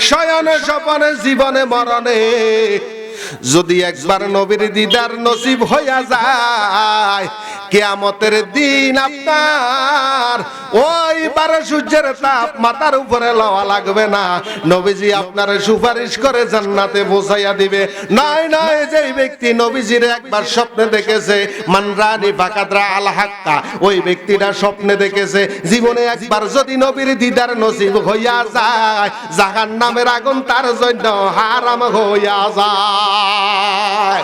শয়নে স্বপনে জীবনে মরণে যদি একবার নবীর দিদার নসিব হইয়া যায়, কিয়ামতের দিন আপনার ওই 12 সূর্যের তাপ মাথার উপরে লওয়া লাগবে না, নবীজি আপনার সুপারিশ করে জান্নাতে পৌঁছাইয়া দিবে। নয় নয়, যেই ব্যক্তি নবীজির একবার স্বপ্নে দেখেছে, মানরানি ফাকাদরা আল হাক্কা, ওই ব্যক্তিটা স্বপ্নে দেখেছে জীবনে একবার যদি নবীর দিদার নসিব হইয়া যায়, জাহান্নামের আগুন তার জন্য হারাম হইয়া যায়।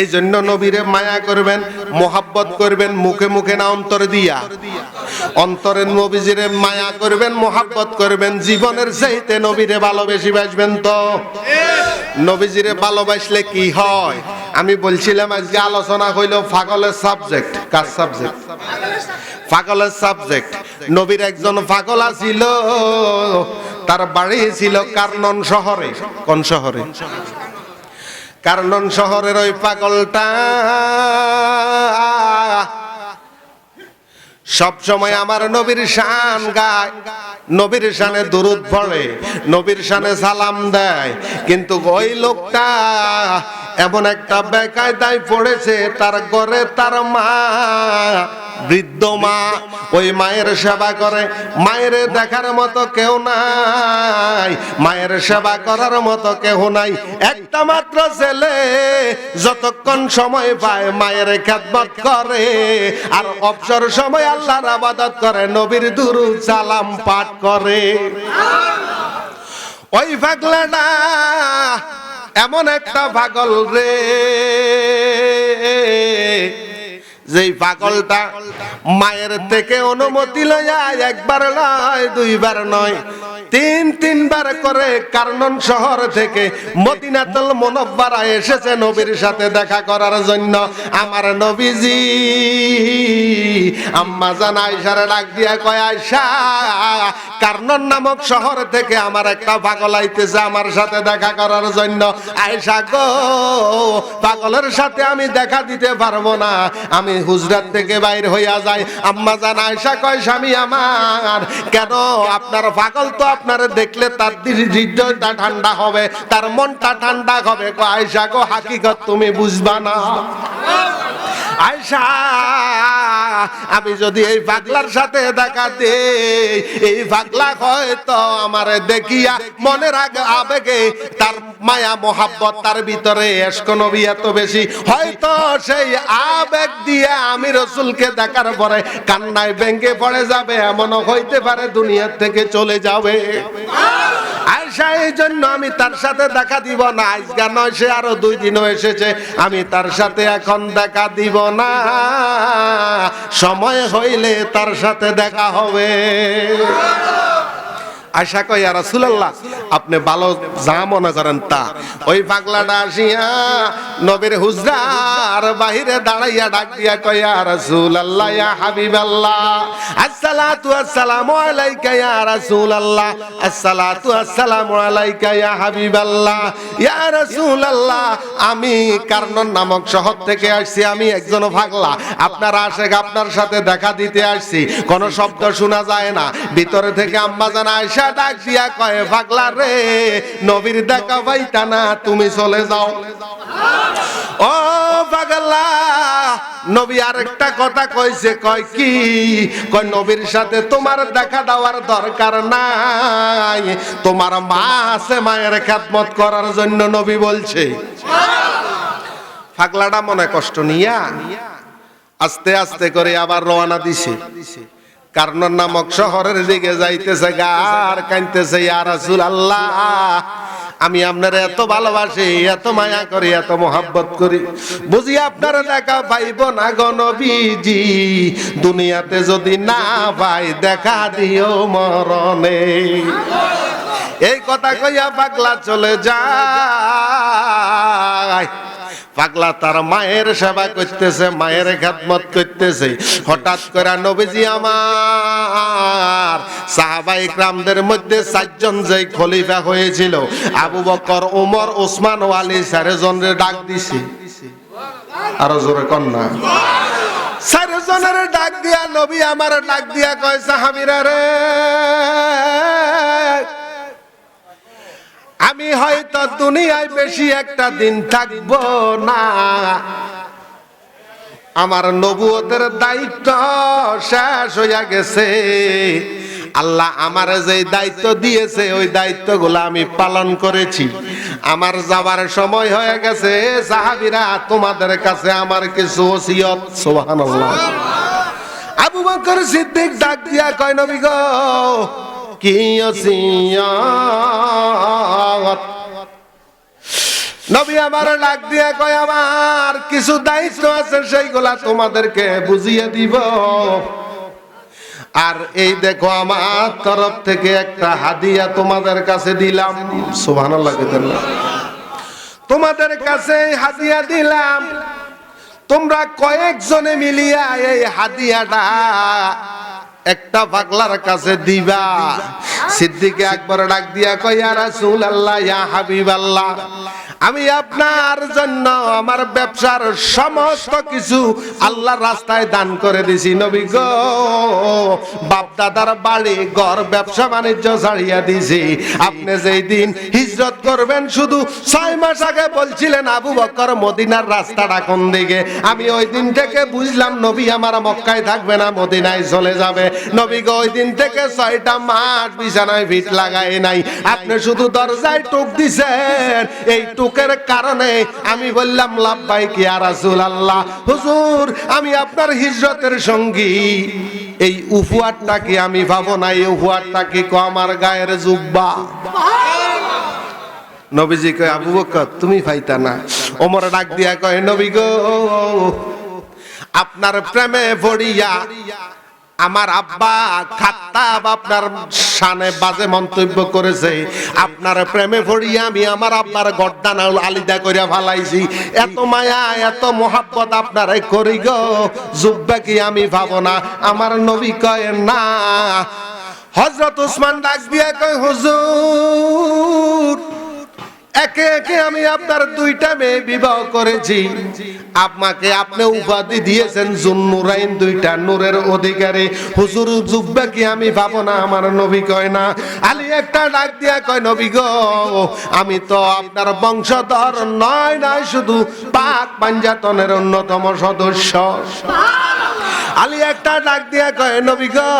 এই জন্য নবীরে মায়া করবেন, মোহাব্বত করবেন, মুখে মুখে না অন্তর দিয়া। অন্তরের নবীজিরে মায়া করবেন, মোহাব্বত করবেন, জীবনের চাইতে নবীরে ভালোবেসে বাসবেন। তো নবীজিরে ভালোবাসলে কি হয়? আমি বলছিলাম আজকে আলোচনা হইল পাগলের সাবজেক্ট। কার সাবজেক্ট? পাগলের সাবজেক্ট। নবীর একজন পাগল ছিল, তার বাড়ি ছিল কারনন শহরে। কোন শহরে? কারনন শহরের ওই পাগলটা সব সময় আমার নবীর শান গায়, নবীর শানে দুরূদ পড়ে, নবীর শানে সালাম দেয়, কিন্তু ওই লোকটা এমন একটা বেকায়দায় পড়েছে, তার ঘরে তার মা, বৃদ্ধ মা, ওই মায়ের সেবা করে। মায়ের দেখার মতো কেউ নাই, মায়ের সেবা করার মতো কেউ নাই। একটা মাত্র ছেলে যতক্ষণ সময় পায় মায়ের খেদমত করে, আর অবসর সময় আল্লাহর ইবাদত করে, নবীর দুরূদ সালাম পাঠ করে। ওই পাগলাটা এমন একটা পাগল রে, যেই পাগলটা মায়ের থেকে অনুমতি লইয়া একবার নয়, দুইবার নয়, তিনবার করে কারনন শহর থেকে মদিনাতুল মুনাওয়ারা এসেছে নবীর সাথে দেখা করার জন্য। আমার নবীজি আম্মা জান আয়েশারে ডাক দিয়া কয়, আয়েশা, কারনন নামক শহর থেকে আমার একটা পাগল আইতেছে আমার সাথে দেখা করার জন্য। আয়েশা গো, পাগলের সাথে আমি দেখা দিতে পারবো না, আমি হুজরাত থেকে বাইর হইয়া যাই। আম্মা জান আয়েশা কয়, স্বামী আমার, কেন? আপনার পাগল তো আপনার দেখলে তার হৃদয়টা ঠান্ডা হবে, তার মনটা ঠান্ডা হবে। আয়েশা গো, হাকিকত তুমি বুঝবা না। আয়েশা, আমি যদি এই পাগলার সাথে দেখা দেই, এই পাগলা হয়তো আমারে দেখিয়া মনের আবেগে, তার মায়া মোহাব্বত, তার ভিতরে ইশক নবী এত বেশি, হয়তো সেই আবেগ দিয়ে আমি রাসূলকে দেখার পরে কান্নায় ভেঙে পড়ে যাবে, এমনও হইতে পারে দুনিয়া থেকে চলে যাবে। আয়েশা, এই জন্য আমি তার সাথে দেখা দিব না। আজকে নয়, সে আরো 2 দিনও এসেছে, আমি তার সাথে এখন দেখা দিব না, সময় হইলে তার সাথে দেখা হবে। আয়েশা কয়, ইয়া রাসূলুল্লাহ, আপনি ভালো যা মনে করেন তা। ওই পাগলাটা আসিয়া নবীর হুজরার বাহিরে দাঁড়াইয়া ডাক দিয়া কয়, ইয়া রাসূলুল্লাহ, ইয়া হাবিবাল্লাহ, আসসালাতু আসসালামু আলাইকা ইয়া রাসূলুল্লাহ, আসসালাতু আসসালামু আলাইকা ইয়া হাবিবাল্লাহ। ইয়া রাসূলুল্লাহ, আমি কারনন নামক শহর থেকে আসছি, আমি একজন পাগলা, আপনার আশেক, আপনার সাথে দেখা দিতে আসছি। কোন শব্দ শোনা যায় না। ভিতরে থেকে আম্মা জান আয়েশা ডাক দিয়া কয়, পাগলা রে, নবীর দেখা পাইতা না, তুমি চলে যাও। ও পাগলা, নবী আরেকটা কথা কইছে। কয় কি? কয়, নবীর সাথে তোমার দেখা দেওয়ার দরকার নাই, তোমার মা আছে, মায়ের খেদমত করার জন্য নবী বলছে। পাগলাটা মনে কষ্ট নিয়া আস্তে আস্তে করে আবার রওনা দিছে, কারনন নামক শহরের দিকে যাইতেছে, আর কাঁদতেছে, ইয়া রাসূলুল্লাহ, আমি আপনারে এত ভালোবাসি, এত মায়া করি, এত মোহাব্বত করি, বুঝি আপনারা দেখা পাইব না গো নবীজি, দুনিয়াতে যদি না পাই দেখা দিও মরণে। এই কথা কইয়া পাগলা চলে যায়। পাগলা তার মায়ের সেবা করতেছে, মায়ের খেদমত করতেছে। হঠাৎ করে নবীজি আমার সাহাবায়ে কিরামদের মধ্যে 4 জন যে খলিফা হয়েছিল, আবু বকর, ওমর, ওসমান ও আলী, 4 জনের ডাক দিছে। আরো জোরে কোন না? 4 জনের ডাক দিয়া নবী আমার ডাক দিয়া কয়, সাহাবীরা রে, আমি হয়তো দুনিয়ায় বেশি একটা দিন থাকবো না, আমার নবুয়তের দায়িত্ব শেষ হইয়া গেছে। আল্লাহ আমার যে দায়িত্ব দিয়েছে ওই দায়িত্বগুলো আমি পালন করেছি, আমার যাবার সময় হয়ে গেছে। সাহাবীরা, তোমাদের কাছে আমার কিছু ওসিয়ত। সুবহানাল্লাহ। আবু বকর সিদ্দিক ডাক দিয়া কয়, নবী গো, কি ওসিয়ত? নবী আমার ডাক দিয়া কয়, আমার কিছু দায়িত্ব আছে, সেইগুলা তোমাদেরকে বুঝিয়ে দিব। আর এই দেখো, আমার তরফ থেকে একটা হাদিয়া তোমাদের কাছে দিলাম। সুবহানাল্লাহ। তোমাদের কাছে হাদিয়া দিলাম, তোমরা কয়েকজনে মিলিয়া এই হাদিয়াটা একটা পাগলার কাছে দিবা। সিদ্দিক আকবর ডাক দিয়া কয়, ইয়া রাসূলুল্লাহ, ইয়া হাবিবাল্লাহ, আমি আপনার জন্য আমার ব্যবসার সমস্ত কিছু আল্লাহর রাস্তায় দান করে দিছি। নবী গো, বাপ দাদার বাড়ি ঘর ব্যবসা বাণিজ্য ছাড়িয়া দিছি। আপনি যেই দিন হিজরত করবেন, শুধু 6 মাস আগে বলছিলেন, আবু বকর মদিনার রাস্তাটা কোন দিকে? আমি ওই দিন থেকে বুঝলাম নবী আমার মক্কায় থাকবে না, মদিনায় চলে যাবে। নবী গো, ওই দিন থেকে 6টা মাস বিছানায় ভিট লাগায় নাই, আপনি শুধু দরজায় টুক দিছেন। এই টুকের কারণে আমি বললাম, লাব্বাইক ইয়া রাসূলুল্লাহ, হুজুর আমি আপনার হিজরতের সঙ্গী। এই উপহারটা কি আমি পাবো না? এই উপহারটা কি আমার গায়ের জুব্বা? নবীজি কয়, আবু বকর তুমি পাইতা না। ওমর ডাক দিয়া কয়, নবী গো, আপনার প্রেমে পড়িয়া আমার আব্বা খাত্তাব আপনার শানে বাজে মন্তব্য করেছে। আপনার প্রেমে পড়িয়া আমি আমার আব্বার গর্দান আলিদা করিয়া ফালাইছি। এত মায়া, এত মোহাব্বত আপনার করি গো, জুব্বা কি আমি পাবো না? আমার নবী কয়, না। হযরত ওসমান ডাক দিয়া কয়, হুজুর একে একে আমি আপনার 2টা মেয়ে বিবাহ করেছি, আপনাকে আপনি উপাধি দিয়েছেন জুন্নুরাইন, 2টা নূরের অধিকারী। হুজুর জুব্বা কি আমি পাবো না? আমার নবী কয়, না। আলী একটা ডাক দিয়া কয়, নবী গো, আমি তো আপনার বংশধর নয়, শুধু পাক পাঞ্জাতনের অন্যতম সদস্য। আলী একটা ডাক দিয়া কয়, নবী গো,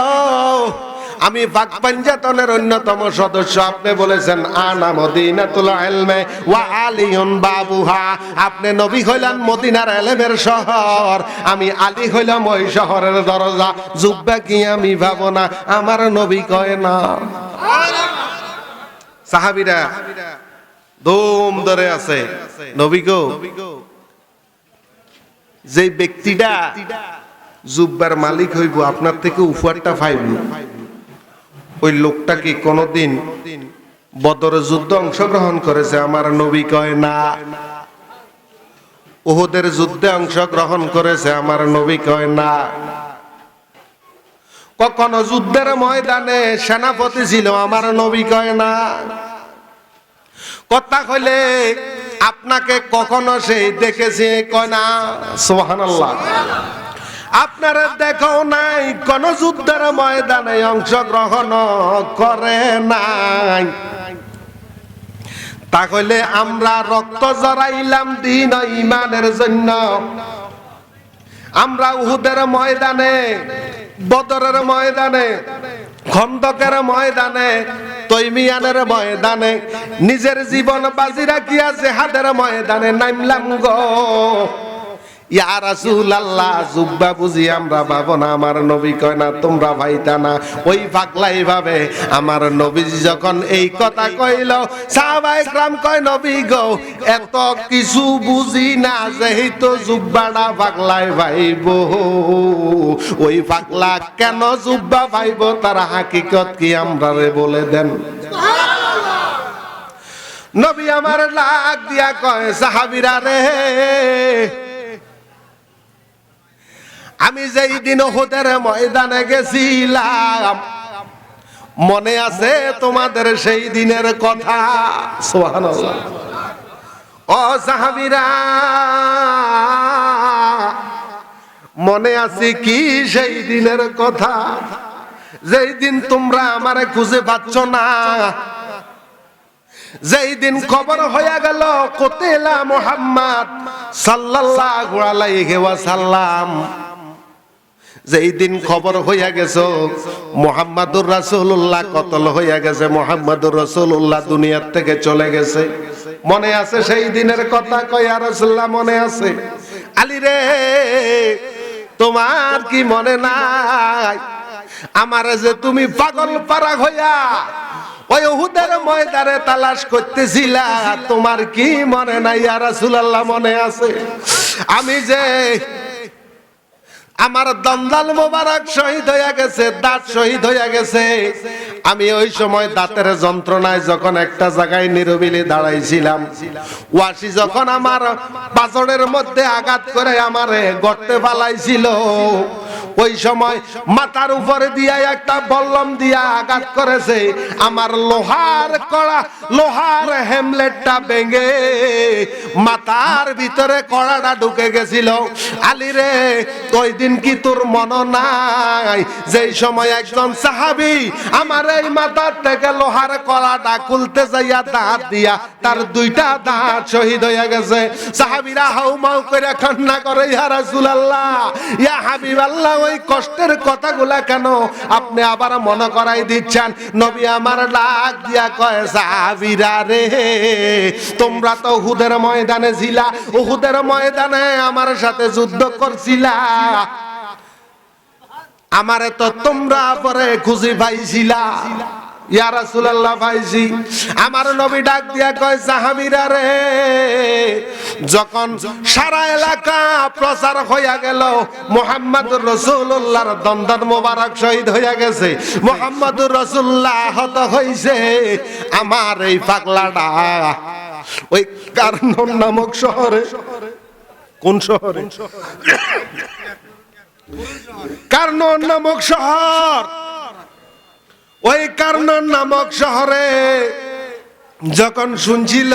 আমি পাক পাঞ্জাতনের অন্যতম সদস্য। আপনি বলেছেন, আনা মদিনাতুল ইলমে ওয়া আলিউন বাবুহা। আপনি নবী হইলেন মদিনার ইলমের শহর, আমি আলী হইলাম ওই শহরের দরজা। জুব্বা কি আমি পাবো না? আমার নবী কয়, না। সাহাবীরা দম ধরে আছে, নবী গো, যে ব্যক্তিটা জুব্বার মালিক হইব, আপনার থেকে উপহারটা পাইব, ওই লোকটা কি কোনদিন বদরের যুদ্ধে অংশগ্রহণ করেছে? আমার নবী কয়, না। উহুদের যুদ্ধে অংশগ্রহণ করেছে? আমার নবী কয়, না। কখনো যুদ্ধের ময়দানে সেনাপতি ছিল? আমার নবী কয়, না। কথা কইলে আপনাকে কখনো সেই দেখেছে? কয়, না। সুবহানাল্লাহ। আপনারা দেখো নাই, কোন যুদ্ধের ময়দানে অংশগ্রহণ করে নাই। তাহলে আমরা রক্ত জড়াইলাম দ্বীন ও ঈমানের জন্য। আমরা উহুদের ময়দানে, বদরের ময়দানে, খন্দকের ময়দানে, তৈমিয়ানের ময়দানে নিজের জীবন বাজি রাখিয়া জিহাদের ময়দানে নামলাম গো। ইয়া রাসূলুল্লাহ, জুব্বা বুঝি আমরা পাবো না? আমার নবী কয়, না, তোমরা ভাইতা না। ওই পাগলাই ভাবে। আমার নবীজি যখন এই কথা কইল, সাহাবায়ে কেরাম কয়, নবী গো, এত কিছু বুঝি না, যেহেতু জুব্বাটা পাগলাই ভাইব। ওই পাগলা কেন জুব্বা ভাইব, তার হাকিকত কি আমরা রে বলে দেন। নবী আমার লাগ দিয়া কয়, সাহাবীরা রে, আমি যেই দিন উহুদের ময়দানে গেছিলাম, মনে আছে তোমাদের সেই দিনের কথা? সুবহানাল্লাহ। ও সাহাবীরা, মনে আছে কি সেই দিনের কথা? যেই দিন তোমরা আমারে খুঁজে পাচ্ছ না, যেই দিন খবর হয়ে গেল কুতিলা মুহাম্মদ সাল্লাল্লাহু আলাইহি ওয়াসাল্লাম, যেই দিন খবর হইয়া গেছে মুহাম্মাদুর রাসূলুল্লাহ কতল হইয়া গেছে, মুহাম্মাদুর রাসূলুল্লাহ দুনিয়ার থেকে চলে গেছে, মনে আছে সেই দিনের কথা? কয় ইয়া রাসূলুল্লাহ মনে আছে। আলী রে তোমার কি মনে নাই আমারে যে তুমি পাগল পারা হইয়া ওই উহুদের ময়দানে তালাশ করতেছিলা, তোমার কি মনে নাই ইয়া রাসূলুল্লাহ? মনে আছে। আমি যে আমার দন্দাল মোবারক শহীদ হইয়া গেছে, দাঁত শহীদ হইয়া গেছে, আমি ওই সময় দাঁতের যন্ত্রণায় যখন একটা জায়গায় নিরবিলি দাঁড়াইছিলাম, ওয়াসি যখন আমার পাঁজরের মধ্যে আঘাত করে আমারে গর্তে ফালাইছিল, ওই সময় মাথার উপরে দিয়া একটা বল্লম দিয়া আঘাত করেছে, আমার লোহার কড়া, লোহার হেমলেটটা ভেঙে মাথার ভিতরে কড়াটা ঢুকে গেছিল। আলী রে ওই দিন কি তোর মনে নাই যেই সময় একজন সাহাবী আমার এই মাথার থেকে লোহার কড়াটা খুলতে যাইয়া দাঁত দিয়া তার দুইটা দাঁত শহীদ হয়ে গেছে। সাহাবীরা হাউমাউ করে কান্না করে, ইয়া রাসূলুল্লাহ, ইয়া হাবিবাল্লাহ, ওই কষ্টের কথাগুলা কেন আপনি আবার মনে করাই দিচ্ছেন? নবী আমার ডাক দিয়া কয়, সাহাবীরা রে তোমরা তো উহুদের ময়দানে ছিলা, উহুদের ময়দানে আমার সাথে যুদ্ধ করছিলা, আমারে তো তোমরা পরে খুঁজে পাইছিলা। ইয়া রাসূলুল্লাহ পাইছি। আমার নবী ডাক দিয়া কয়, সাহাবীরা রে যখন সারা এলাকা প্রচার হইয়া গেল মুহাম্মদুর রাসূলুল্লাহর দন্দন মোবারক শহীদ হইয়া গেছে, মুহাম্মদুর রাসূলুল্লাহ আহত হইছে, আমার এই পাগলাটা ওই কারনুন নামক শহরে, কোন শহরে? কারনুন নামক শহর, ওই কারনুন নামক শহরে যখন শুনছিল,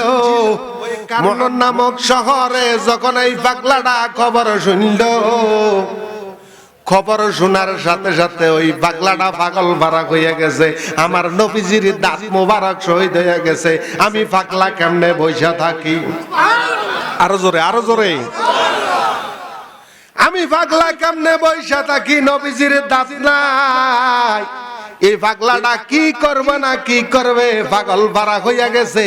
কারনুন নামক শহরে যখন এই পাগলাটা খবর শুনল, খবর শোনার সাথে সাথে ওই পাগলাটা পাগল ফারাক হইয়া গেছে, আমার নবীজির দাঁত মোবারক শহীদ হইয়া গেছে, আমি পাগলা কেমনে বইসা থাকি? আরো জোরে, আরো জোরে। আমি পাগলা কেমনে বইসা থাকি? নবীজির দাঁত নাই, এই পাগলাটা কি করবে না কি করবে, পাগল ফারাক হইয়া গেছে।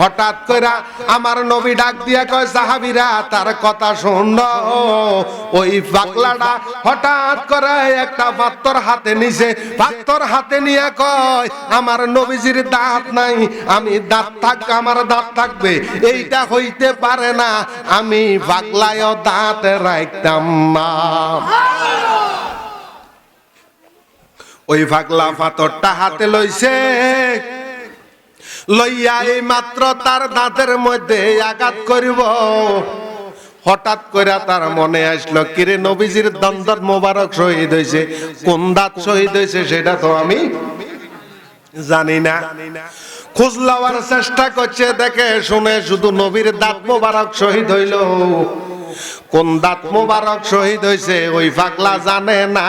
হঠাৎ কইরা আমার নবী ডাক দিয়া কয়, সাহাবীরা তার কথা শুনো। ওই পাগলাটা হঠাৎ করে একটা পাথর হাতে নিছে, পাথর হাতে নিয়ে কয়, আমার নবীজির দাঁত নাই, আমি দাঁত থাক, আমার দাঁত থাকবে এইটা হইতে পারে না, আমি পাগলায়ও দাঁত রাখতাম না। ওই পাগলা পাথরটা হাতে লইছে, লইয়া এই মাত্র তার দাঁতের মধ্যে আঘাত করিব, হঠাৎ করে তার মনে আসলো, কিরে নবীজির দন্দর মোবারক শহীদ হয়েছে, কোন দাঁত শহীদ হয়েছে সেটা তো আমি জানি না। খোঁজ লওয়ার চেষ্টা করছে, দেখে শুনে শুধু নবীর দাঁত মোবারক শহীদ হইল, কোন দাঁত মোবারক শহীদ হয়েছে ওই পাগলা জানে না।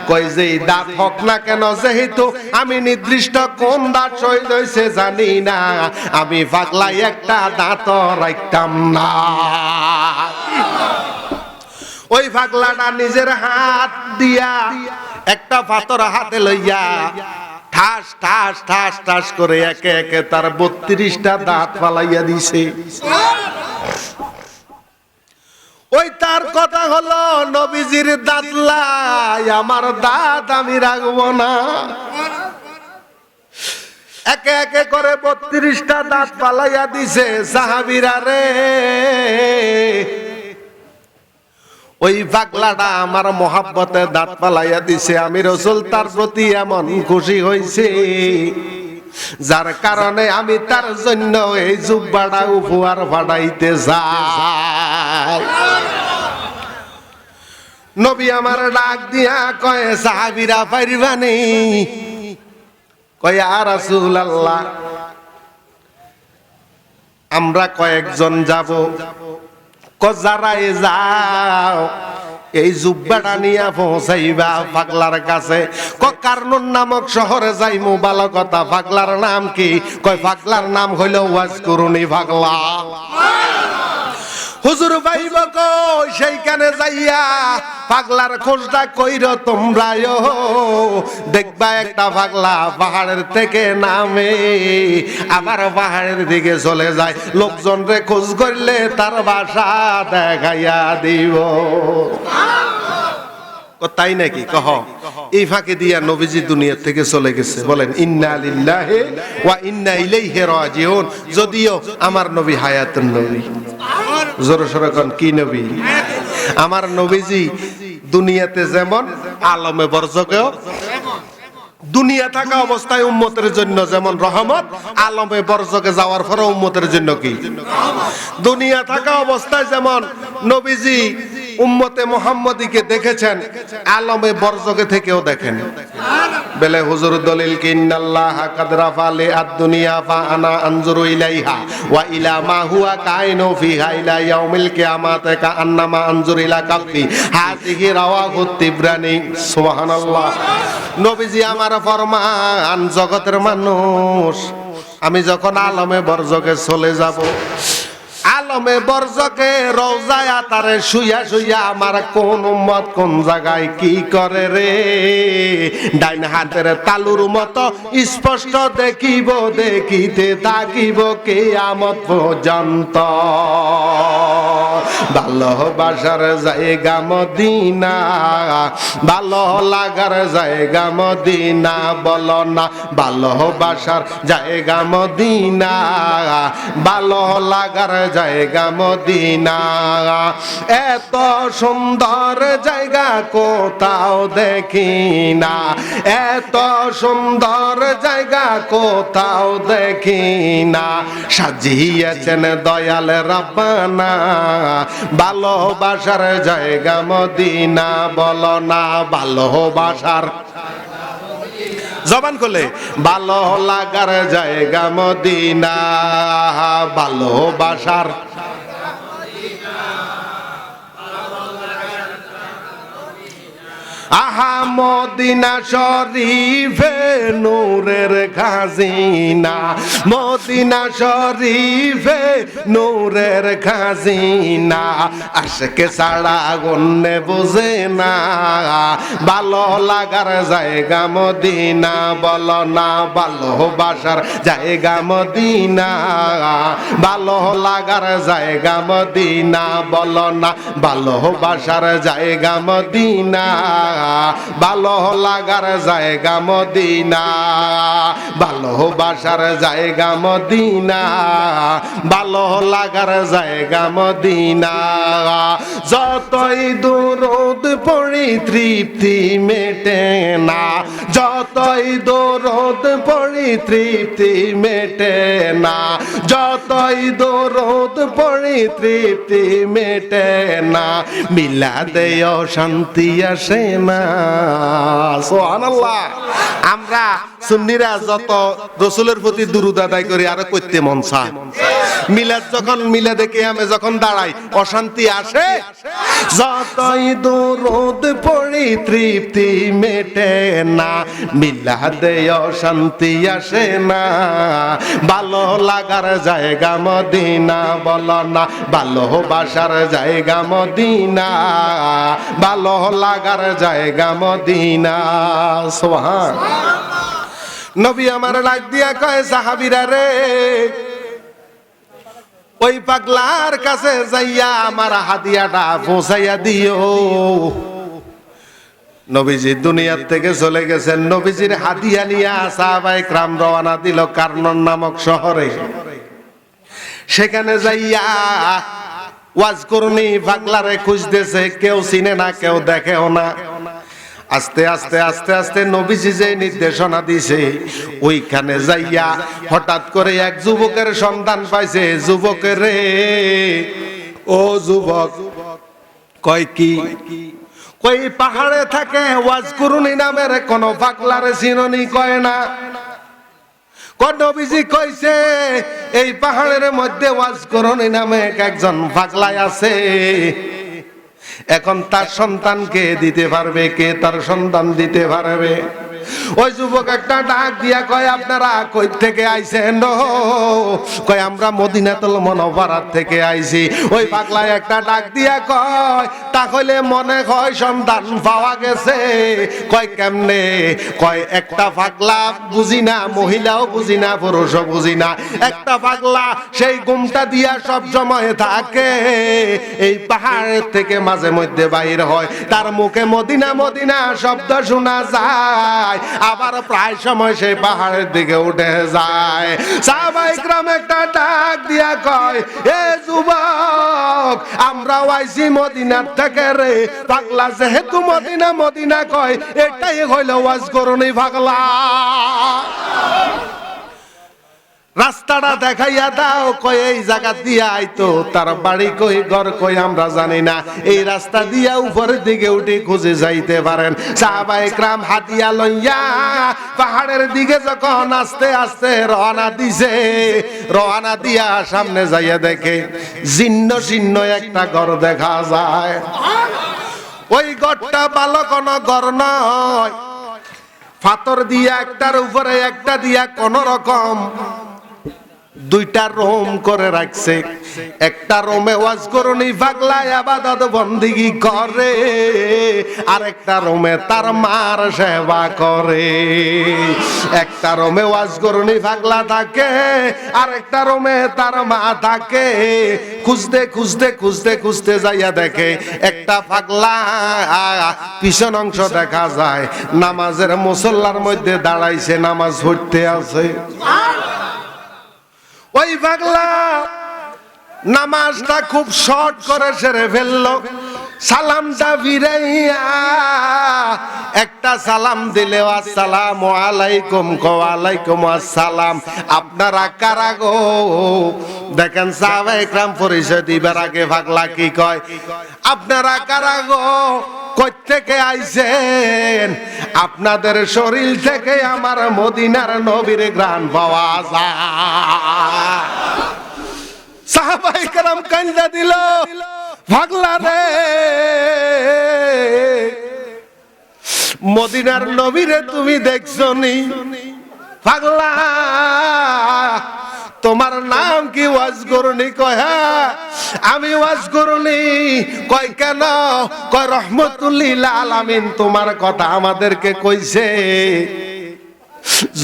কই যে দাঁত হোক না কেন, যেহেতু আমি নির্দিষ্ট কোন দাঁত শহীদ হয়েছে জানি না, আমি পাগলা একটা দাঁত রাখতাম না। ওই পাগলাটা নিজের হাত দিয়া একটা পাথর হাতে লইয়া ঠাস ঠাস ঠাস ঠাস করে একে একে তার 32টা দাঁত ফালাইয়া দিছে। ওই তার কথা হলো, নবীজির দাঁত লাই, আমার দাঁত আমি রাখবো না। একে একে করে 32টা দাঁত ফালাইয়া দিছে। সাহাবীরা রে ওই পাগলাটা আমার মহাব্বতে দাঁত ফালাইয়া দিছে, আমি রাসূল তার প্রতি এমন খুশি হইছে, যার কারণে আমি তার জন্য এই জুব্বাটা উপহার পাঠাইতে যাই। নবী আমার ডাক দিয়া কয়, সাহাবীরা পারিবানি? কয়, ইয়া রাসূলুল্লাহ আমরা কয়েকজন যাব। যারাই যাও এই জুব্বাটা নিয়া পৌঁছাইবা পাগলার কাছে। কারনুন নামক শহরে যাইমু, ভালো কথা। পাগলার নাম কি? কয় পাগলার নাম হইল ওয়াজকুরুনি পাগলা। হুজুর ভাইব কই সেইখানে যাইয়া পাগলার খোঁজটা কইরো তোমরাও। দেখবা একটা পাগলা পাহাড়ের থেকে নামে আবার পাহাড়ের দিকে চলে যায়। লোকজন রে খোঁজ করলে তার বাসা দেখাইয়া দিব। তাই নাকি? কহ এই ফাঁকে দিয়া নবীজি দুনিয়া থেকে চলে গেছে। বলেন ইন্না লিল্লাহি ওয়া ইন্না ইলাইহি রাজিউন। যদিও আমার নবী হায়াতুন নবী। জোরে সোরে কোন কি নবী? আমার নবীজি দুনিয়াতে যেমন আলমে বরজকেও দুনিয়া থাকা অবস্থায় উম্মতের জন্য যেমন রহমত, আলমে বরজকে যাওয়ার পরে উম্মতের জন্য কি? দুনিয়া থাকা অবস্থায় যেমন নবীজি উম্মতে মুহাম্মদীকে দেখেছেন, আলমে বরজকে থেকেও দেখেন। বেলে হুজুর দলিল কি ইন্নাল্লাহ কাদ রাফালি আদ-দুনিয়া ফা আনা আনজুরু ইলাইহা ওয়া ইলা মা হুয়া কাইনু ফিহা ইলা ইয়াউমিল কিয়ামাতি কা আন্নামা আনজুরু ইলা কাফি হাযিহি রাওয়াহু তিবরানি। সুবহানাল্লাহ। নবীজি আমার ফরমান, জগতের মানুষ আমি যখন আলমে বরজকে চলে যাব, আলমে বরজকে রওজায় আতারে শুইয়া শুইয়া আমার কোন উম্মত কোন জায়গায় কি করে রে, ডাইন হাতের তালুর মতো স্পষ্ট দেখিব, দেখিতে থাকিব কিয়ামত পর্যন্ত। ভালোবাসার জায়গা মদিনা, ভালো লাগার জায়গা মদিনা, বলো না ভালোবাসার জায়গা মদিনা, ভালো লাগার জায়গা মদিনা। এত সুন্দর জায়গা কোথাও দেখি না, এত সুন্দর জায়গা কোথাও দেখি না, সাজিয়েছেন দয়াল রাব্বানা ভালোবাসার জায়গা মদিনা, বলো না ভালোবাসার জবান করলে ভালো লাগার জায়গা মদিনা, ভালোবাসার আহা মদিনা শরীফে নূরের খাজিনা, মদিনা শরীফে নূরের খাজিনা, আশকে ছাড়া গন্নে বুঝে না, ভালো লাগার জায়গা মদিনা, বলো না ভালোবাসার জায়গা মদিনা, ভালো লাগার জায়গা মদিনা, বলো না ভালোবাসার জায়গা মদিনা, ভালো লাগার জায়গা মদিনা, ভালোবাসার জায়গা মদিনা, ভালো লাগার জায়গা মদিনা। যতই দরুদ পড়ি তৃপ্তি মেটে না, যতই দরুদ পড়ি তৃপ্তি মেটে না, যতই দরুদ পড়ি তৃপ্তি মেটে না, মিলাদেও শান্তি আসে না। সুবহানাল্লাহ। আমরা সুন্নিরা যত রাসূলের প্রতি দুরূদ আদায় করি আর করতে মন চায়। মিলাদ যখন মিলাদে কিয়ামে যখন দাঁড়াই অশান্তি আসে, যতই দরুদ পড়ি তৃপ্তি মেটে না, মিলাদে অশান্তি আসে না, ভালো লাগার জায়গা মদিনা, বলো না ভালোবাসার জায়গা মদিনা, ভালো লাগার জায়গা মদিনা। সুবহান। নবী আমার ডাক দিয়া কয় সাহাবীরা রে, ওই পাগলার কাছে যাইয়া আমার হাদিয়াটা পৌঁছাইয়া দিও। নবীজি দুনিয়ার থেকে চলে গেছেন, নবীজির হাদিয়া নিয়ে সাহাবায়ে কেরাম রওনা দিল কারনুন নামক শহরে। সেখানে যাইয়া ওয়াজকুরুনি পাগলারে খুঁজতেছে, কেউ চিনে না, কেউ দেখেও না। আস্তে আস্তে আস্তে আস্তে নবীজি যে নির্দেশনা দিছে ওইখানে যাইয়া হঠাৎ করে এক যুবকের সন্ধান পাইছে। যুবকের রে, ও যুবক, কয় কি? কই পাহাড়ে থাকে ওয়াজকুরুনি নামের কোন পাগলারে চিননি? কয় না। নবীজি কইছে এই পাহাড়ের মধ্যে ওয়াজকুরুনি নামে একজন পাগলা আছে, এখন তার সন্তানকে দিতে পারবে কে? তার সন্তান দিতে পারবে? ওই যুবক একটা ডাক দিয়া কয়, আপনারা কই থেকে আইছেন? কয় আমরা মদিনাতুল মুনাওয়ারা থেকে আইছি। ওই পাগলা একটা ডাক দিয়া কয়, তাহলে মনে হয় সন্তান পাওয়া গেছে। কয় কেমনে? কয় একটা পাগলা বুঝি না, মহিলাও বুঝি না, পুরুষও বুঝি না, একটা পাগলা সেই ঘুমটা দিয়া সব সময় থাকে, এই পাহাড় থেকে মাঝে মধ্যে বাইর হয়, তার মুখে মদিনা মদিনা শব্দ শোনা যায়, আবার প্রায় সময় সেই পাহাড়ের দিকে উঠে যায়। সাহাবায়ে কেরাম একটা ডাক দিয়া কয়, এ যুবক, আমরা আইছি মদিনার থেকে রে। পাগলা যেহেতু মদিনা মদিনা কয়, এটাই হইল ওয়াজ করুনি পাগলা। রাস্তাটা দেখাইয়া দাও। কয় এই জায়গা দিয়া আইতো, তার বাড়ি কই, ঘর কই আমরা জানি না, এই রাস্তা দিয়া উপরের দিকে উঠে খুঁজে যাইতে পারেন। সাহাবায়ে কেরাম হাতিয়া লইয়া পাহাড়ের দিকে যখন আস্তে আস্তে রওনা দিছে, রওনা দিয়া সামনে যাইয়া দেখে জীর্ণ শীর্ণ একটা ঘর দেখা যায়। ওই ঘরটা ভালো কোনো ঘর নয়, পাথর দিয়া একটার উপরে একটা দিয়া কোন রকম দুইটা রুম করে রাখছে। একটা রুমে ওয়াজ করুনি পাগলা ইবাদত বন্দেগি করে, আর একটা রুমে তার মার সেবা করে। একটা রুমে ওয়াজ করুনি পাগলা থাকে, আর একটা রুমে তার মা থাকে। খুঁজতে খুঁজতে খুঁজতে খুঁজতে যাইয়া দেখে একটা পাগলা পিছন অংশ দেখা যায়, নামাজের মুসল্লার মধ্যে দাঁড়াইছে, নামাজ পড়তে আছে। ওই পাগলা নামাজটা খুব শর্ট করে সেরে ফেললো। সালামটা ফিরাইয়া একটা সালাম দিলে, আসসালামু আলাইকুম। ওয়ালাইকুম আসসালাম। আপনারা কারা গো? দেখেন সাহাবায়ে কেরাম পরিচয় দিবার আগে পাগলা কি কয়, আপনারা কারা গো? কই থেকে আইছেন? আপনাদের শরীর থেকে আমার মদিনার নবীর ঘ্রাণ পাওয়া যায়। সাহাবায়ে কেরাম কান্দা দিল, পাগলা রে, মদিনার নবীরে তুমি দেখছো নি? পাগলা, তোমার নাম কি? ওয়াজ করুনি। কয় হ্যাঁ আমি ওয়াজ করুনি। কয় কেন? কয় রহমতুল্লিল আলামিন তোমার কথা আমাদেরকে কইছে।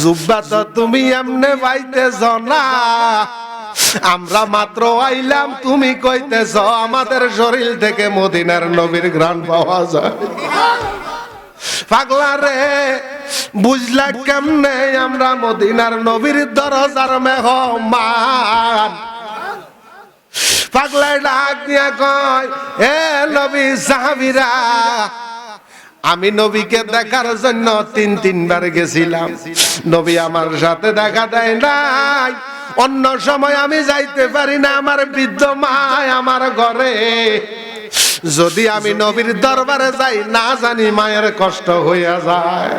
জুব্বা তো তুমি এমনে পাইতেছ না, আমরা মাত্র আইলাম, তুমি কইতেছ আমাদের শরীর থেকে মদিনার নবীর ঘ্রাণ পাওয়া যায়। পাগলা রে, বুঝলা কেমনে আমরা মদিনার নবীর দরজার মেহমান? পাগলায় ডাক দিয়া কয়, এ নবী সাহাবীরা, আমি নবীকে দেখার জন্য তিনবার গেছিলাম, নবী আমার সাথে দেখা দেয় নাই। অন্য সময় আমি যাইতে পারি না, আমার বৃদ্ধ মা আমার ঘরে। যদি আমি নবীর দরবারে যাই, না জানি মায়ের কষ্ট হইয়া যায়।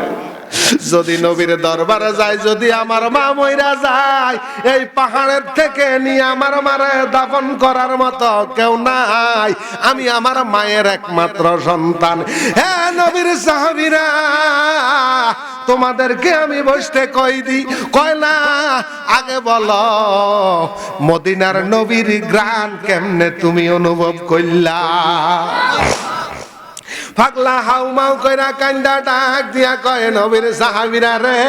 যদি নবীর দরবারে যাই, যদি আমার মা মইরা যায়, এই পাহাড়ের থেকে নিয়ে আমার মারে দাফন করার মতো কেউ নাই। আমি আমার মায়ের একমাত্র সন্তান। হ্যাঁ নবীর সাহাবীরা, তোমাদেরকে আমি বসতে কই দি? কয় না, আগে বলো মদিনার নবীর ঘ্রাণ কেমনে তুমি অনুভব করলা? পাগলা হাউমাউ কইরা কান্দা ডাক দিয়া কয়, নবীর সাহাবীরা রে,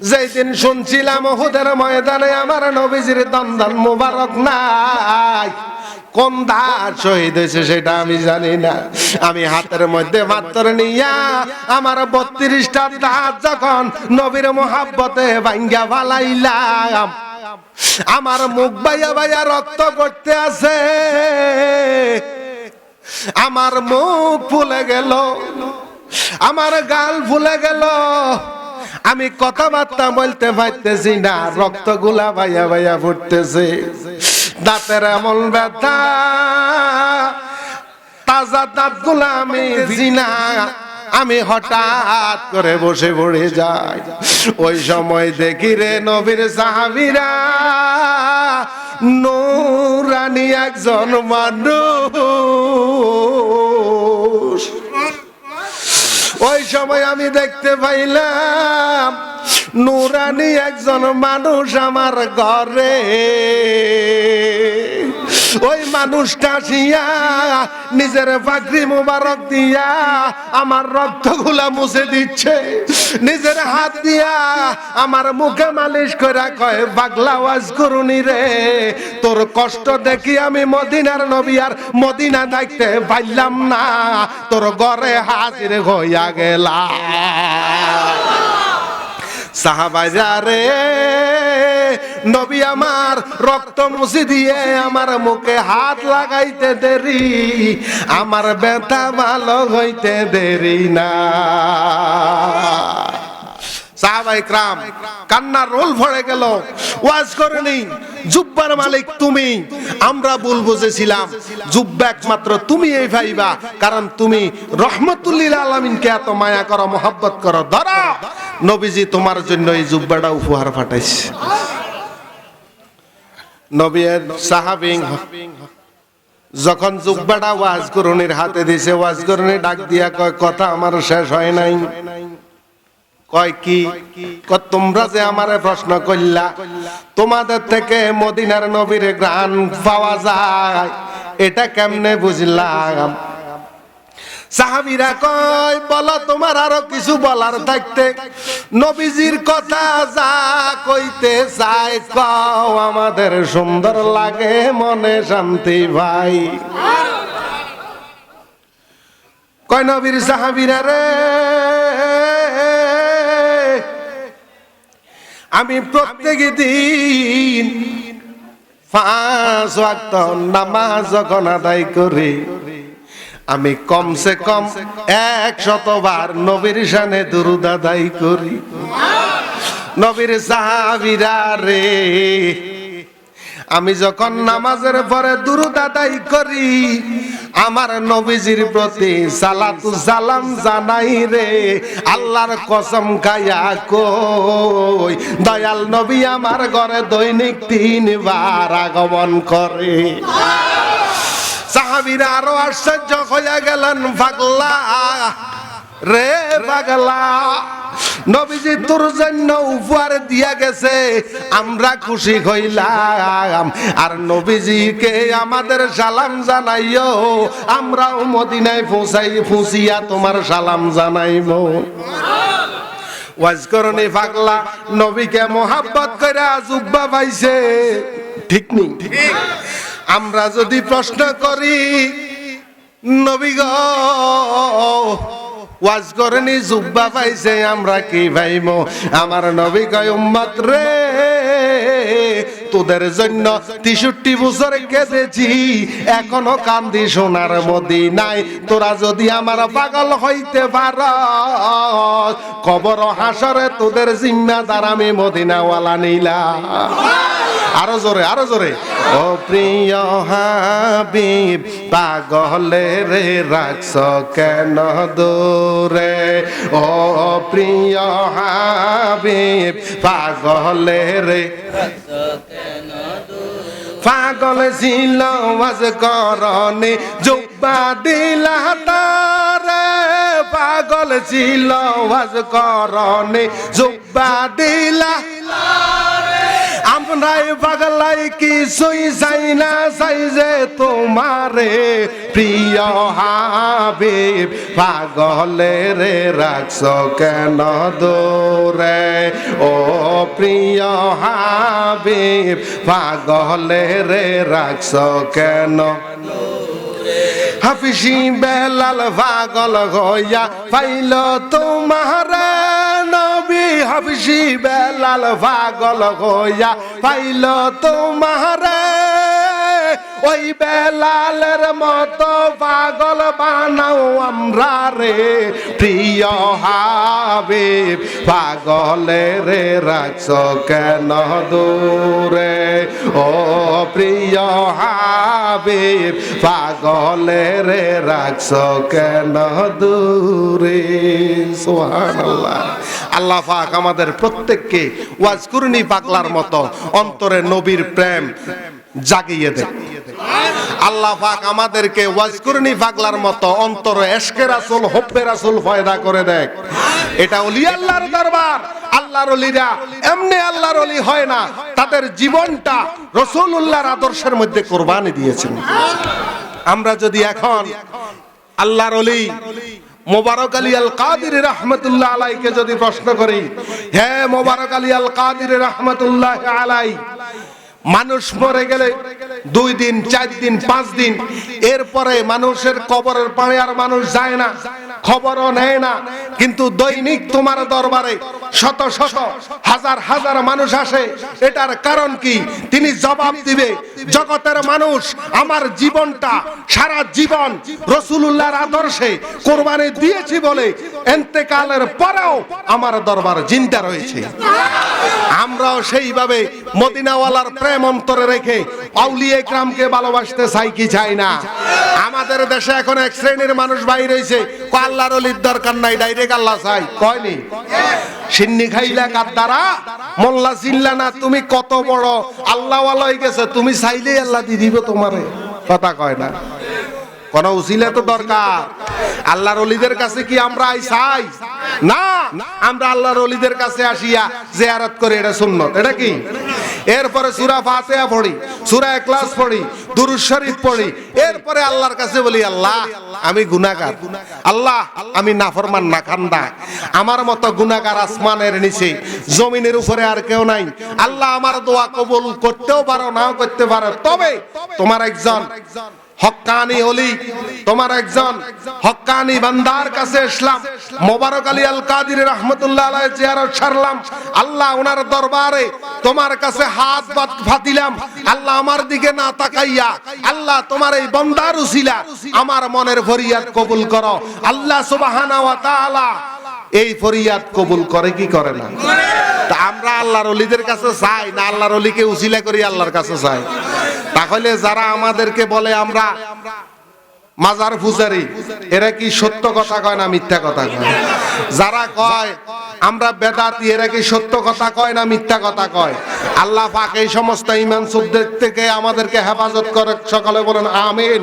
যেই দিন শুনছিলাম উহুদের ময়দানে আমার নবীজির দন্দন মুবারক নাই, কোন দাঁত শহীদ হয়েছে সেটা আমি জানি না। আমি হাতের মধ্যে মাত্র নিয়া আমার 32টা দাঁত যখন নবীর মোহাব্বতে ভাঙ্গা ফালাইলাম, আমার মুখ বাইয়া বাইয়া রক্ত পড়তে আছে, আমার মুখ ফুলে গেল, আমার গাল ফুলে গেল, আমি কথাবার্তা বলতে পারতেছি না, রক্তগুলা ভাইয়া ভাইয়া ফুটতেছে, দাঁতের এমন ব্যথা, তাজা দাঁতগুলা আমি জিনা, আমি হঠাৎ করে বসে পড়ে যাই। ওই সময় দেখি রে নবীর সাহাবীরা নূরানি একজন মানুষ। ওই সময় আমি দেখতে পাইলাম নূরানি একজন মানুষ আমার ঘরে। ওই মানুষটা শিয়া নিজের পাগড়ি মুবারক দিয়া আমার রক্তগুলা মুছে দিচ্ছে, নিজের হাত দিয়া আমার মুখে মালিশ করে কয়, পাগলা ওয়াজ করুনি রে, তোর কষ্ট দেখি আমি মদিনার নবী আর মদিনা দেখতে পাইলাম না, তোর ঘরে হাজির হইয়া গেলাম। সাহাবাইরা রে, নবী আমার রক্ত মুছে দিয়ে আমার মুখে হাত লাগাইতে দেরি, আমার ব্যথা ভালো হইতে দেরি না। সাহাবায়ে کرام কান্নার রোল ভরে গেল। ওয়াজ করেনি জুব্বার মালিক তুমি, আমরা ভুল বুঝেছিলাম, জুব্বা একমাত্র তুমি এই ভাইবা, কারণ তুমি রহমতুল লিল আলামিনকে এত মায়া করো, মোহাব্বত করো। ধরো নবীজি তোমার জন্য এই জুব্বাটা উপহার পাঠাইছে। নবীর সাহাবী যখন জুব্বাটা ওয়াজ করুনির হাতে দিছে, ওয়াজ করুনি ডাক দিয়া কয়, কথা আমার শেষ হয় নাই। কয় কি? তোমরা যে আমারে প্রশ্ন করলা তোমাদের থেকে মদিনার নবীর গান পাওয়া যায়, এটা কেমনে বুঝলাম? সাহাবীরা কয়, বলো তোমার আরো কিছু বলার থাকতে, নবীজির কথা যা কইতে চায় কও, আমাদের সুন্দর লাগে, মনে শান্তি ভাই। কয় নবীর সাহাবীরা রে, আমি প্রত্যেক দিন 5 ওয়াক্ত নামাজ যখন আদায় করি, আমি কমসে কম 100 বার নবীর শানে দুরূদ আদায় করি। নবীর সাহাবীরা রে, আমি যখন নামাজের পরে দুরূদ আদায় করি, আমার নবীজির প্রতি সালাতু সালাম জানাই রে, আল্লাহর কসম খায়া কই, দয়াল নবী আমার ঘরে দৈনিক 3 বার আগমন করে। সাহাবীরা আরো আশ্চর্য হইয়া গেলেন, পাগলা রে পাগলা, নবীজি তোর জন্য উপহার দিয়া গেছে, আমরা খুশি হইলাম, আর নবীজিকে আমাদের সালাম জানাইও, আমরাও মদিনায় পৌঁছিয়া তোমার সালাম জানাইবো। ওয়াজ করনি পাগলা নবীকে মোহাব্বত কইরা জুব্বা পাইছে, ঠিক নেই? আমরা যদি প্রশ্ন করি, নবী গো ওয়াজ করেনি জুব্বা পাইছে, আমরা কি ভাইমো? আমার নবী কয়, উম্মত রে, তোদের জন্য 63 বছর কেঁদেছি, এখনো কান্দি সোনার মদিনায়। তোরা যদি আমার পাগল হইতে পার, কবর হাসরে তোদের জিম্মাদার আমি মদিনাওয়ালা নিলাম। আরো জোরে, আরো জোরে। ও প্রিয় হাবিব, পাগলে রে রাখছ কেন দূরে? ও প্রিয় হাবিব, পাগলে রে রাখছ কেন দূরে? পাগল ছিল ওয়াজ করনি, জুব্বা দিলা তারে। পাগল ছিল ওয়াজ করনি, জুব্বা দিলা। আমরাই পাগলাই কিছুই চাই না, চাই যে তোমারে প্রিয় হাবিব, পাগলে রে রাখছ কেন দূরে? ও প্রিয় হাবিব, পাগলে রে রাখছ কেন? হাফিজি বেলাল পাগল হইয়া পাইল তোমারে নবী, হাফিজি বেলাল পাগল হইয়া পাইল তোমারে। ওই বেলালের মতো পাগল বানাও আমরা রে প্রিয় হাবিব পাগলের রাখছো কেন দূরে ও প্রিয় হাবিব পাগলের রাখছো কেন দূরে সুবহানাল্লাহ। আল্লাহ পাক আমাদের প্রত্যেককে ওয়াজকুরনি পাগলার মতো অন্তরে নবীর প্রেম জাগিয়ে দেয়। আল্লাহ পাক আমাদেরকে ওয়াজকুরনি পাগলার মতো অন্তরে ইশকে রাসূল হুব্বে রাসূল পয়দা করে দেয়। এটা ওলি আল্লাহর দরবার। আল্লাহর ওলিরা এমনি আল্লাহর ওলি হয় না, তাদের জীবনটা রাসূলুল্লাহর আদর্শের মধ্যে কুরবানি দিয়েছেন। আমরা যদি এখন আল্লাহর ওলি মোবারক আলী আল কাদির রাহমাতুল্লাহ আলাইকে যদি প্রশ্ন করি, হে মোবারক আলী আল কাদির রাহমাতুল্লাহ আলাই, মানুষ মরে গেলে 2 দিন 4 দিন 5 দিন এরপরে মানুষের কবরের পানে আর মানুষ যায় না, খবরও নেয় না, কিন্তু দৈনিক তোমার দরবারে শত শত হাজার হাজার মানুষ আসে। এটার কারণ কি? তিনি জবাব দিবে, জগতের মানুষ আমার জীবনটা সারা জীবন রাসূলুল্লাহর আদর্শে কুরবানি দিয়েছি বলে ইন্তেকালের পরেও আমার দরবার জিন্দা রয়েছে। আমরাও সেইভাবে মদিনাওয়ালার প্রেম অন্তরে রেখে আউলিয়া ইকরামকে ভালোবাসতে চাই কি চাই না? আমাদের দেশে এখন এক শ্রেণীর মানুষ বাইরে হইছে, আল্লাহর ওলির দরকার নাই, ডাইরেক্ট আল্লাহ চাই। কয়নি সিন্নি খাইলা কাদ্দারা মোল্লা চিল্লা না, তুমি কত বড় আল্লাহ ওয়ালা হয়ে গেছে, তুমি চাইলেই আল্লাহ দিয়ে দিব তোমারে। কথা কয় না, কোন উসিলা তো দরকার। আল্লাহর ওলিদের কাছে কি আমরা চাই না? আমরা আল্লাহর ওলিদের কাছে আসিয়া জিয়ারত করি, এটা সুন্নত। এটা কি? এরপরে সূরা ফাতিহা পড়ি, সূরা ইখলাস পড়ি, দুরূদ শরীফ পড়ি, এরপরে আল্লাহর কাছে বলি, আল্লাহ আমি গুনাহগার, আল্লাহ আমি নাফরমান নাখান্দা, আমার মতো গুনাহগার আসমানের নিচে জমিনের উপরে আর কেউ নাই। আল্লাহ আমার দোয়া কবুল করতেও পারো নাও করতে পারো, তবে তোমার একজন হক্কানি ওলি, তোমার একজন হক্কানি বান্দার কাছে আসলাম, মোবারক আলী আল কাদির রাহমাতুল্লাহ আলাইহি জিয়ারত সারলাম। আল্লাহ ওনার দরবারে তোমার কাছে হাত পাতিলাম, আল্লাহ আমার দিকে না তাকাইয়া আল্লাহ তোমার এই বান্দার উসিলা আমার মনের ফরিয়াদ কবুল করো। আল্লাহ সুবহানাহু ওয়া তাআলা এই ফরিয়াদ কবুল করে কি করে না? তা আমরা আল্লাহর ওলিদের কাছে চাই না, আল্লাহর ওলিকে উসিলা করি আল্লাহর কাছে চাই? তাহলে যারা আমাদেরকে বলে আমরা মাজার পূজারি, এরা কি সত্য কথা কয় না মিথ্যা কথা কয়? যারা কয় আমরা বেদাতি, এরা কি সত্য কথা কয় না মিথ্যা কথা কয়? আল্লাহ পাক এই সমস্ত ঈমান শুদ্ধের থেকে আমাদেরকে হেফাজত করে। সকলে বলেন আমিন।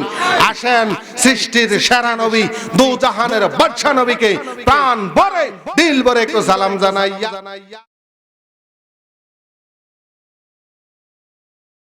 আসেন সৃষ্টির সেরা নবী, দু জাহানের বাদশা নবীকে প্রাণ ভরে দিল ভরে একটু সালাম জানাইয়া